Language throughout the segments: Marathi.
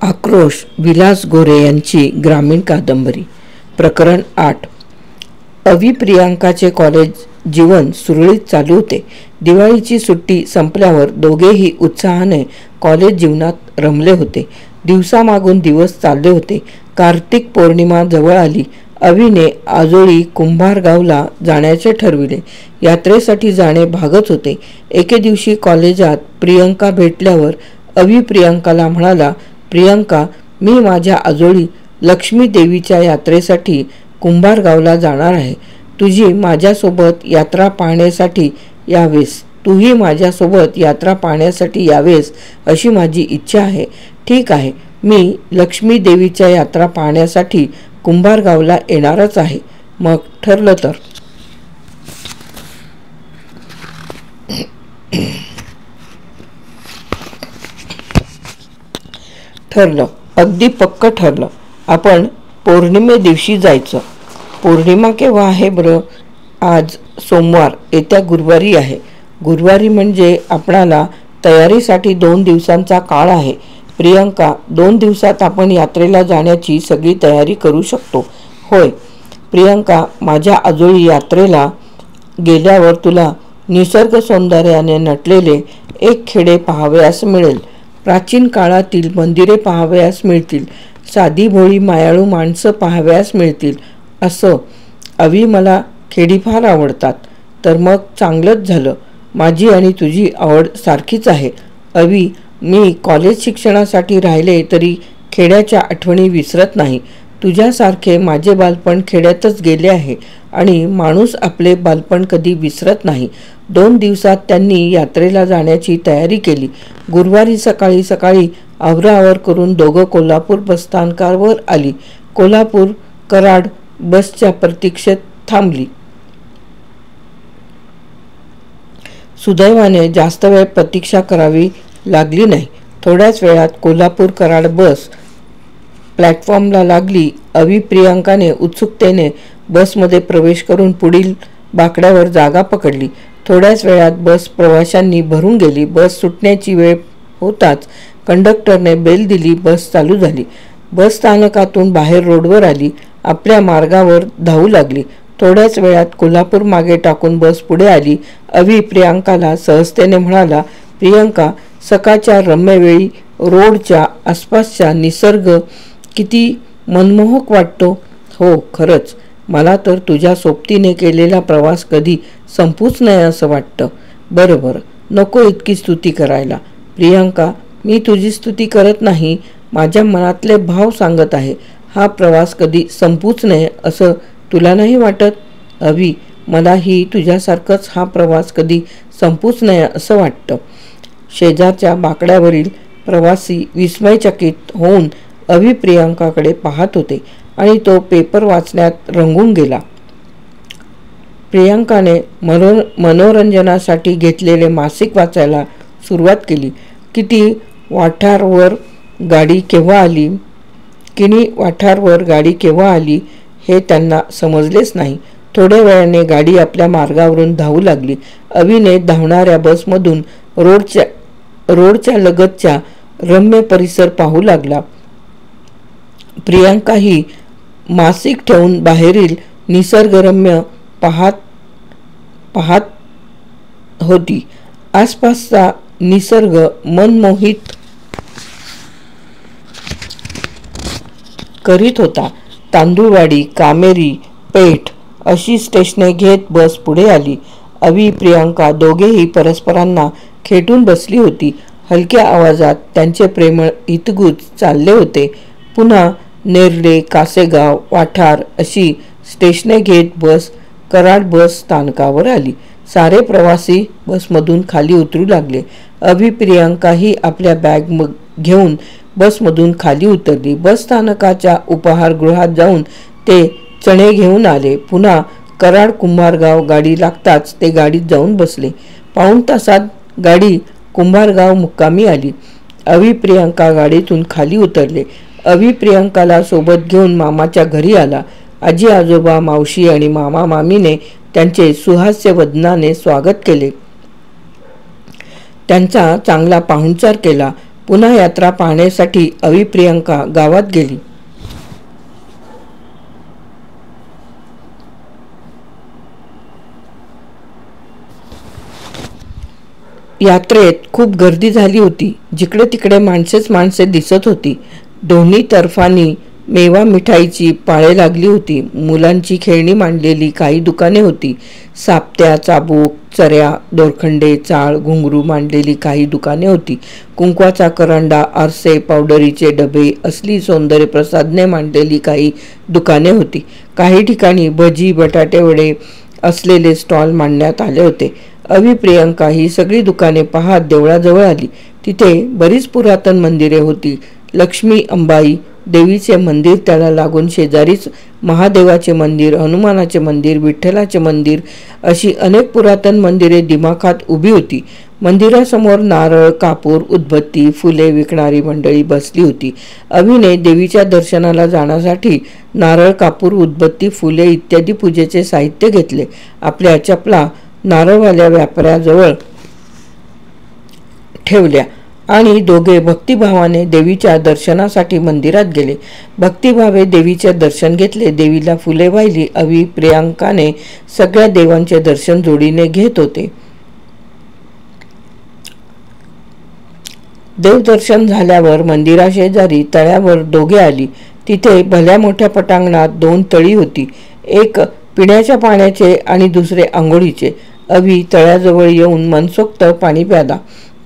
आक्रोश विलास गोरे यांची ग्रामीण कादंबरी प्रकरण 8। अवि प्रियांकाचे कॉलेज जीवन सुरळीत चालू होते। दिवाळीची सुट्टी संपल्यावर दोघेही उत्साहाने कॉलेज जीवनात रमले होते। दिवसामागून दिवस चालले होते। कार्तिक पौर्णिमा जवळ आली। अविने आजोळी कुंभारगावला जाण्याचे ठरविले। यात्रेसाठी जाणे भागच होते। एके दिवशी कॉलेजात प्रियंका भेटल्यावर अवि प्रियंकाला म्हणाला, प्रियंका, मी माझ्या आजोळी लक्ष्मी देवीच्या यात्रेसाठी कुंभारगावला जाणार आहे। तुझी माझ्यासोबत यात्रा पाहण्यासाठी यावेस तूही माझ्यासोबत यात्रा पाहण्यासाठी यावेस अशी माझी इच्छा आहे। ठीक आहे, मी लक्ष्मी देवीच्या यात्रा पाहण्यासाठी कुंभारगावला येणारच आहे। मग ठरलं तर? ठरलं, अगदी पक्क ठरलं। आपण पौर्णिमे दिवशी जायचं। पौर्णिमा केव्हा आहे बरं? आज सोमवार, येत्या गुरुवारी आहे। गुरुवारी म्हणजे आपणाला तयारीसाठी 2 दिवसांचा काळ आहे। प्रियंका, 2 दिवसात आपण यात्रेला जाण्याची सगळी तयारी करू शकतो। होय प्रियंका, माझ्या आजोळी यात्रेला गेल्यावर तुला निसर्ग सौंदर्याने नटलेले एक खेडे पाहावयास मिळेल। प्राचीन काळातील मंदिरे पाहावयास मिळतील। साधी भोळी मायाळू माणसं पाहावयास मिळतील। असं अवि, मला खेडी फार आवडतात। तर मग चांगलंच झालं, माझी आणि तुझी आवड सारखीच आहे। अवि, मी कॉलेज शिक्षणासाठी राहिले तरी खेड्याच्या आठवणी विसरत नाही। तुझ्यासारखे माझे बालपण खेड्यातच गेले आहे आणि माणूस आपले बालपण कधी विसरत नाही। 2 दिवसात त्यांनी यात्रेला जाण्याची तयारी केली। गुरुवारी सकाळी सकाळी आवराआवर करून दोघं कोल्हापूर बसस्थानकावर आली। कोल्हापूर कराड बसच्या प्रतीक्षेत थांबली। सुदैवाने जास्त वेळ प्रतीक्षा करावी लागली नाही। थोड्याच वेळात कोल्हापूर कराड बस प्लॅटफॉर्मला लागली। अवि प्रियंकाने उत्सुकतेने बसमध्ये प्रवेश करून पुढील बाकड्यावर जागा पकडली। थोड्याच वेळात बस प्रवाशांनी भरून गेली। बस सुटण्याची वेळ होताच कंडक्टरने बेल दिली। बस चालू झाली। बस स्थानकातून बाहेर रोडवर आली। आपल्या मार्गावर धावू लागली। थोड्याच वेळात कोल्हापूर मागे टाकून बस पुढे आली। अवि प्रियंकाला सहजतेने म्हणाला, प्रियंका, सकाळच्या रम्यवेळी रोडच्या आसपासचा निसर्ग किती मनमोहक वाटतो। हो खरंच, मला तर तुझ्या सोबतीने केलेला प्रवास कधी संपूच नये असं वाटतं। बरं, नको इतकी स्तुती करायला। प्रियंका, मी तुझी स्तुती करत नाही, माझ्या मनातले भाव सांगत आहे। हा प्रवास कधी संपूच नये असं तुला नाही वाटत? अवि, मलाही तुझ्यासारखंच हा प्रवास कधी संपूच नये असं वाटतं। शेजारच्या बाकड्यावरील प्रवासी विस्मयचकित होऊन अवि प्रियंकाकडे पाहत होते आणि तो पेपर वाचण्यात रंगून गेला। प्रियंकाने मनोरंजनासाठी घेतलेले मासिक वाचायला सुरुवात केली। किनी वाठारवर गाडी केव्हा आली हे त्यांना समजलेच नाही। थोड्या वेळाने गाडी आपल्या मार्गावरून धावू लागली। अविने धावणाऱ्या बसमधून रोडच्या लगतचा रम्य परिसर पाहू लागला। प्रियंकाही मासिक ठेवून बाहेरील निसर्गरम्य पाहत होती। आसपासचा निसर्ग मनमोहित करीत होता। तांदूळवाडी, कामेरी, पेठ अशी स्टेशने घेत बस पुढे आली। अवि प्रियंका दोघेही परस्परांना खेटून बसली होती। हलक्या आवाजात त्यांचे प्रेमळ हितगुज चालले होते। पुन्हा नेर्ले, कासेगाव, वाठार अशी स्टेशने घेत बस कराड बस स्थानकावर आली। सारे प्रवासी बसमधून खाली उतरू लागले। अवि प्रियंकाही आपल्या बॅग घेऊन बसमधून खाली उतरली। बस स्थानकाच्या उपाहारगृहात जाऊन ते चणे घेऊन आले। पुन्हा कराड कुंभारगाव गाडी लागताच ते गाडीत जाऊन बसले। पाऊण तासात गाडी कुंभारगाव मुक्कामी आली। अवि प्रियंका गाडीतून खाली उतरले। अवि प्रियंकाला सोबत घेऊन मामाच्या घरी आला। आजी आजोबा, मावशी आणि मामा मामीने त्यांचे सुहास्य वदनाने स्वागत केले। त्यांचा चांगला पाहुणचार केला। पुन्हा यात्रा पाहण्यासाठी अवी प्रियंका गावात गेली. यात्रेत खूप गर्दी झाली होती. जिकडे तिकडे माणसेच माणसे दिसत होती. दोन्ही तर्फांनी मेवा मिठाईची पाळे लागली होती. मुलांची खेळणी मांडलेली काही दुकाने होती. सापत्या, चाबूक, चऱ्या, दोरखंडे, चाळ, घुंगरू मांडलेली काही दुकाने होती. कुंकवाचा करंडा, आरसे, पावडरीचे डबे असली सौंदर्य प्रसाधने मांडलेली काही दुकाने होती. काही ठिकाणी भजी, बटाटे वडे असलेले स्टॉल मांडण्यात आले होते. अवी प्रियंका ही सगळी दुकाने पाहत देवळाजवळ आली. तिथे बरीच पुरातन मंदिरे होती. लक्ष्मी अंबाई देवीचे मंदिर, त्याला लागून शेजारीच महादेवाचे मंदिर, हनुमानाचे मंदिर, विठ्ठलाचे मंदिर अशी अनेक पुरातन मंदिरे दिमाखात उभी होती. मंदिरासमोर नारळ, कापूर, उदबत्ती, फुले विकणारी मंडळी बसली होती. अवीने देवीच्या दर्शनाला जाण्यासाठी नारळ, कापूर, उदबत्ती, फुले इत्यादी पूजेचे साहित्य घेतले. आपल्या चपला नारळवाल्या व्यापाऱ्याजवळ ठेवल्या आणि दोघे भक्तिभावाने देवीच्या दर्शनासाठी मंदिरात गेले. भक्तिभावे देवीचे दर्शन घेतले. देवीला फुले वाहिली. अवी प्रियंकाने सगळ्या देवांचे दर्शन जोडीने घेत होते. देवदर्शन झाल्यावर मंदिराशेजारी तळ्यावर दोघे आली. तिथे भल्या मोठ्या पटांगणात 2 तळी होती. एक पिण्याच्या पाण्याचे आणि दुसरे आंघोळीचे. अवी तळ्याजवळ येऊन मनसोक्त पाणी प्याला.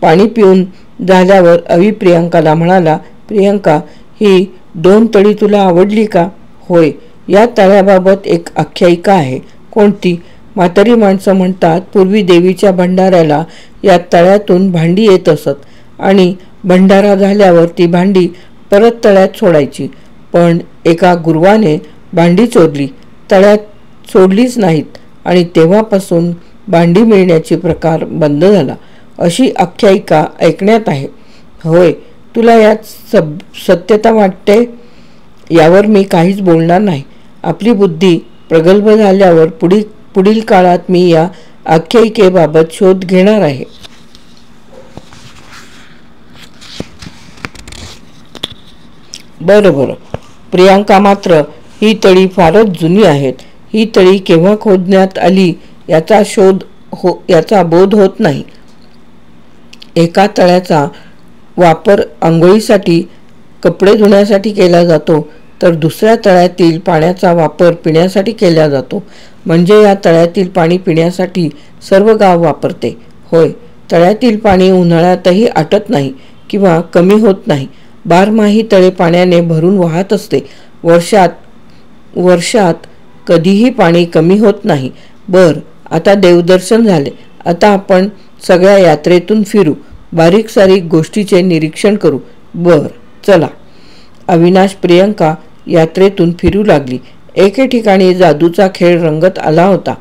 पाणी पिऊन झाल्यावर अवी प्रियंकाला म्हणाला, प्रियंका, ही 2 तळी तुला आवडली का? होय. या तळ्याबाबत एक आख्यायिका आहे. कोणती? म्हातारी माणसं म्हणतात पूर्वी देवीच्या भंडाऱ्याला या तळ्यातून भांडी येत असत आणि भंडारा झाल्यावर ती भांडी परत तळ्यात सोडायची. पण एका गुरवाने भांडी चोरली, तळ्यात सोडलीच नाहीत आणि तेव्हापासून भांडी मिळण्याची प्रकार बंद झाला, अशी आख्यायिका ऐकण्यात आहे. होय, तुला यात सत्यता वाटते? यावर मी काहीच बोलणार नाही. आपली बुद्धी प्रगल्भ झाल्यावर पुढील काळात मी या आख्यायिकेबाबत शोध घेणार आहे. बरं. प्रियंका, मात्र ही तळी फारच जुनी आहेत. ही तळी केव्हा खोदण्यात आली याचा बोध होत नाही. एका तळ्याचा वापर आंघोळीसाठी, कपडे धुण्यासाठी केला जातो, तर दुसऱ्या तळ्यातील पाण्याचा वापर पिण्यासाठी केला जातो. म्हणजे या तळ्यातील पाणी पिण्यासाठी सर्व गाव वापरते. होय, तळ्यातील पाणी उन्हाळ्यातही आटत नाही किंवा कमी होत नाही. बारमाही तळे पाण्याने भरून वाहत असते. वर्षात कधीही पाणी कमी होत नाही. आता देवदर्शन झाले. आता आपण सगळ्या यात्रेतून फिरू, बारीक सारीक गोष्टीचे निरीक्षण करू. चला. अविनाश प्रियंका यात्रेतून फिरू लागली. एके ठिकाणी जादूचा खेळ रंगत आला होता.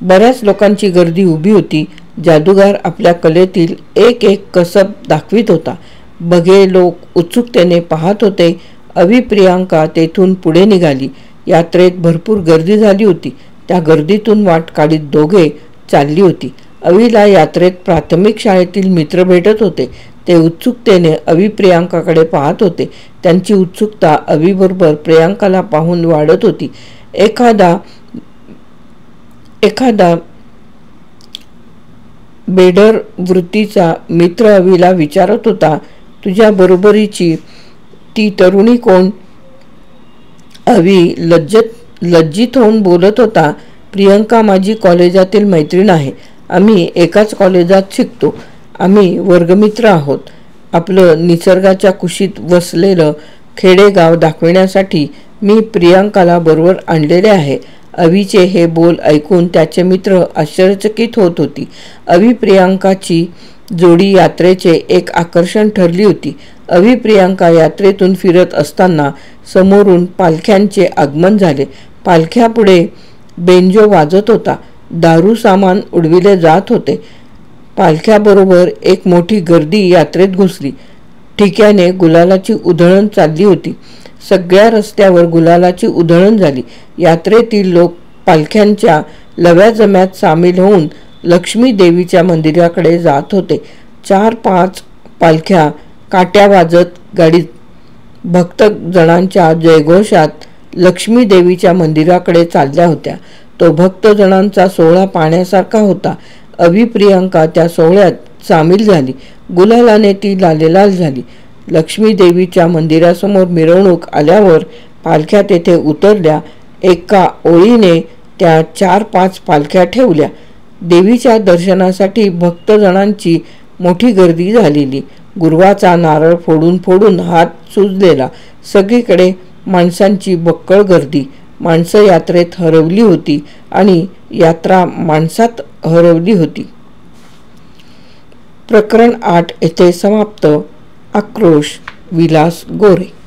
बऱ्याच लोकांची गर्दी उभी होती. जादूगार आपल्या कलेतील एक कसब दाखवित होता. बघे लोक उत्सुकतेने पाहत होते. अवी प्रियंका तेथून पुढे निघाली. यात्रेत भरपूर गर्दी झाली होती. त्या गर्दीतून वाट काढीत दोघे चालली होती. अवीला यात्रेत प्राथमिक शाळेतील मित्र भेटत होते. ते उत्सुकतेने अवी प्रियंकाकडे पाहत होते. त्यांची उत्सुकता अवीबरोबर प्रियंकाला पाहून वाढत होती. एखादा बेडर वृत्तीचा मित्र अवीला विचारत होता, तुझ्या बरोबरीची ती तरुणी कोण? अवी लज्जित होऊन बोलत होता, प्रियंका माझी कॉलेजातील मैत्रीण आहे. आम्ही एकाच कॉलेजात शिकतो. आम्ही वर्गमित्र आहोत. आपलं निसर्गाच्या कुशीत वसलेलं खेडेगाव दाखविण्यासाठी मी प्रियंकाला बरोबर आणलेले आहे. अवीचे हे बोल ऐकून त्याचे मित्र आश्चर्यचकित होत होती. अवी प्रियंकाची जोडी यात्रेचे एक आकर्षण ठरली होती. अवी प्रियंका यात्रेतून फिरत असताना समोरून पालख्यांचे आगमन झाले. पालख्यापुढे बेंजो वाजत होता. दारू सामान उडविले जात होते. पालख्याबरोबर एक मोठी गर्दी यात्रेत घुसली. ठिक्याने गुलालाची उधळण चालली होती. सगळ्या रस्त्यावर गुलालाची उधळण झाली. यात्रेतील लोक पालख्यांच्या लव्याजम्यात सामील होऊन लक्ष्मी देवीच्या मंदिराकडे जात होते. 4-5 पालख्या काट्या वाजत गाडीत भक्तजणांच्या जयघोषात लक्ष्मी देवीच्या मंदिराकडे चालल्या होत्या. तो भक्तजणांचा सोहळा पाहण्यासारखा होता. अभिप्रियांका त्या सोहळ्यात सामील झाली. गुलालाने ती लालेलाल झाली. लक्ष्मी देवीच्या मंदिरासमोर मिरवणूक आल्यावर पालख्या तेथे उतरल्या. एका ओळीने त्या 4-5 पालख्या ठेवल्या. देवीच्या दर्शनासाठी भक्तजणांची मोठी गर्दी झालेली. गुरवाचा नारळ फोडून फोडून हात सुजलेला. सगळीकडे माणसांची बक्कळ गर्दी. माणसं यात्रेत हरवली होती आणि यात्रा माणसात हरवली होती. प्रकरण 8 येथे समाप्त. आक्रोश. विलास गोरे.